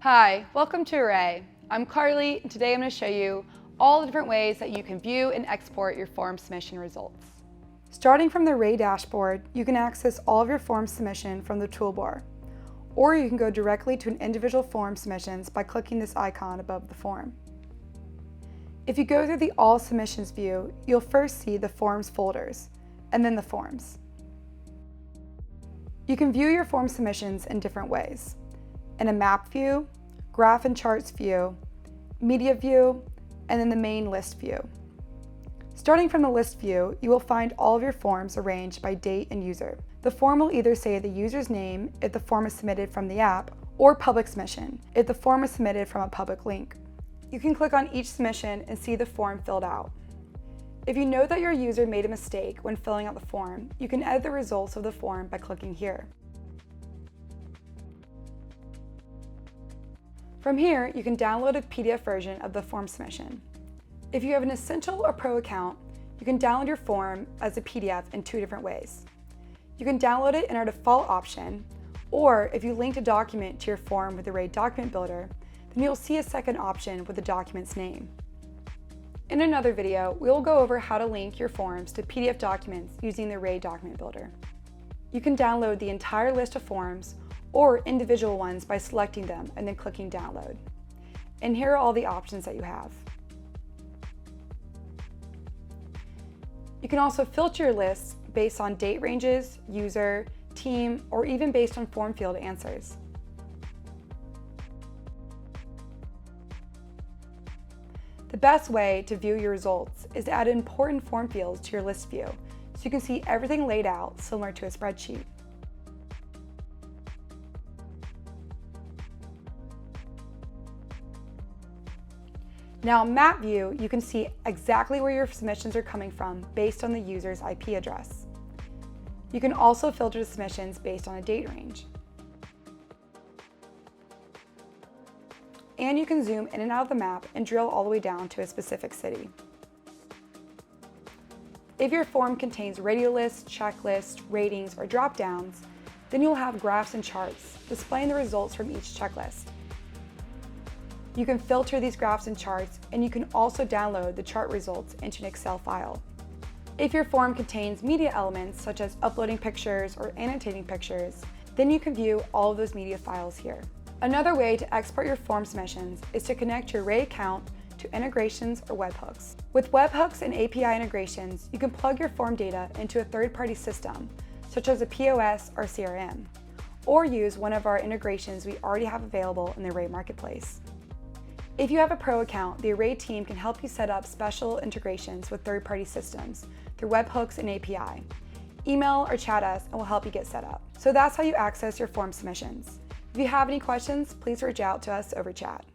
Hi, welcome to Array. I'm Carly, and today I'm going to show you all the different ways that you can view and export your form submission results. Starting from the Array dashboard, you can access all of your form submission from the toolbar, or you can go directly to an individual form submissions by clicking this icon above the form. If you go through the All Submissions view, you'll first see the Forms folders, and then the forms. You can view your form submissions in different ways: in a map view, graph and charts view, media view, and then the main list view. Starting from the list view, you will find all of your forms arranged by date and user. The form will either say the user's name if the form is submitted from the app, or public submission if the form is submitted from a public link. You can click on each submission and see the form filled out. If you know that your user made a mistake when filling out the form, you can edit the results of the form by clicking here. From here, you can download a PDF version of the form submission. If you have an Essential or Pro account, you can download your form as a PDF in two different ways. You can download it in our default option, or if you linked a document to your form with Array Document Builder, then you'll see a second option with the document's name. In another video, we will go over how to link your forms to PDF documents using the Array Document Builder. You can download the entire list of forms or individual ones by selecting them and then clicking download. And here are all the options that you have. You can also filter your lists based on date ranges, user, team, or even based on form field answers. The best way to view your results is to add important form fields to your list view so you can see everything laid out similar to a spreadsheet. Now in Map View, you can see exactly where your submissions are coming from based on the user's IP address. You can also filter the submissions based on a date range. And you can zoom in and out of the map and drill all the way down to a specific city. If your form contains radio lists, checklists, ratings, or drop-downs, then you'll have graphs and charts displaying the results from each checklist. You can filter these graphs and charts, and you can also download the chart results into an Excel file. If your form contains media elements such as uploading pictures or annotating pictures, then you can view all of those media files here. Another way to export your form submissions is to connect your Array account to integrations or webhooks. With webhooks and API integrations, you can plug your form data into a third-party system, such as a POS or CRM, or use one of our integrations we already have available in the Array Marketplace. If you have a Pro account, the Array team can help you set up special integrations with third-party systems through webhooks and API. Email or chat us and we'll help you get set up. So that's how you access your form submissions. If you have any questions, please reach out to us over chat.